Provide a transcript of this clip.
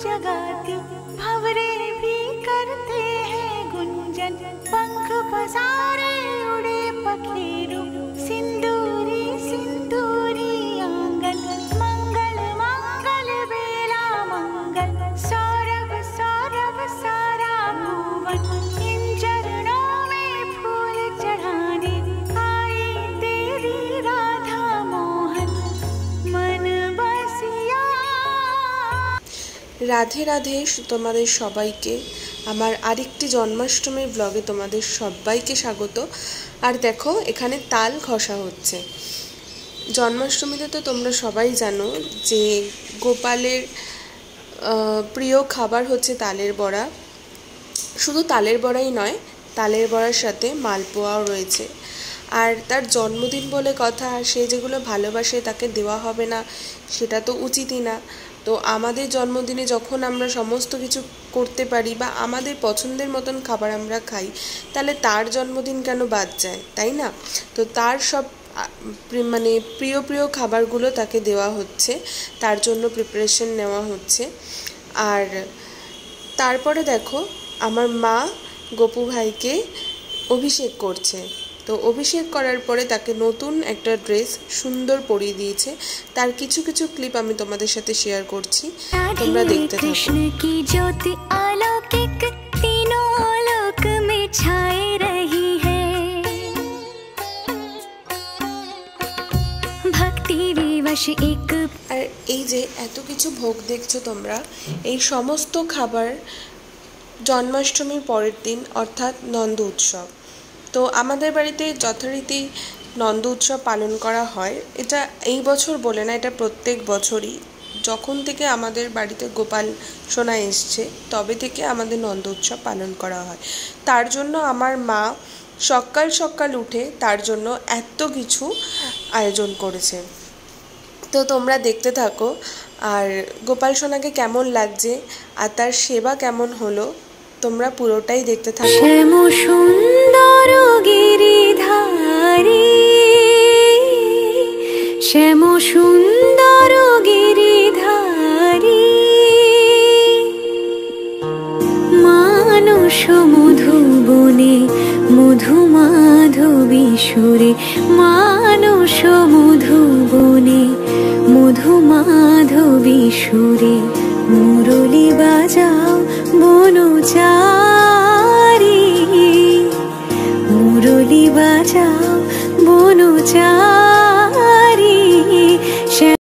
जगाती, भंवरे भी करते हैं गुंजन, पंख पसारे उड़े पखेरू, सिंदूरी सिंदूरी आंगन, मंगल मंगल बेला मंगल, सौरभ सौरभ सारा भुवन, इन चरणों में फूल चढ़ाने आई तेरी राधा मोहन, मन बसिया। রাধে রাধে তোমাদের সবাইকে আমার আরেকটি জন্মাষ্টমীর ব্লগে তোমাদের সবাইকে স্বাগত। আর দেখো এখানে তাল ঘষা হচ্ছে। জন্মাষ্টমীতে তো তোমরা সবাই জানো যে গোপালের প্রিয় খাবার হচ্ছে তালের বড়া। শুধু তালের বড়াই নয়, তালের বড়ার সাথে মালপোয়াও রয়েছে। আর তার জন্মদিন বলে কথা, সে যেগুলো ভালোবাসে তাকে দেওয়া হবে না সেটা তো উচিতই না। তো আমাদের জন্মদিনে যখন আমরা সমস্ত কিছু করতে পারি বা আমাদের পছন্দের মতন খাবার আমরা খাই, তাহলে তার জন্মদিন কেন বাদ যায়, তাই না? তো তার সব মানে প্রিয় প্রিয় খাবারগুলো তাকে দেওয়া হচ্ছে, তার জন্য প্রিপারেশন নেওয়া হচ্ছে। আর তারপরে দেখো আমার মা গোপু ভাইকে অভিষেক করছে। তো অভিষেক করার পরে তাকে নতুন একটা ড্রেস সুন্দর পরিয়ে দিয়েছে। তার কিছু কিছু ক্লিপ আমি তোমাদের সাথে শেয়ার করছি, তোমরা দেখতে থাকো। কৃষ্ণ কি জ্যোতি অলৌকিক तीनों लोक में छाए रही है, भक्ति विवश एक। আর এই যে এত কিছু ভোগ দেখছো তোমরা, এই সমস্ত খাবার জন্মাষ্টমীর পরের দিন অর্থাৎ নন্দ উৎসব। তো আমাদের বাড়িতে যথারীতি নন্দ উৎসব পালন করা হয়। এটা এই বছর বলে না, এটা প্রত্যেক বছরই। যখন থেকে আমাদের বাড়িতে গোপাল সোনা এসছে তবে থেকে আমাদের নন্দ উৎসব পালন করা হয়। তার জন্য আমার মা সকাল সকাল উঠে তার জন্য এত কিছু আয়োজন করেছে। তো তোমরা দেখতে থাকো। আর গোপাল সোনাকে কেমন লাগছে আর তার সেবা কেমন হলো তোমরা পুরোটাই দেখতে থাকো। শ্যাম সুন্দর গিরিধারী, শ্যাম সুন্দর গিরিধারী, মানস মধুবনে মধু মাধবী সুরে, মানস মধুবনে মধু মাধবী সুরে, মুরলী বাজাও বনচারী, মুরলী বাজাও বনচারী।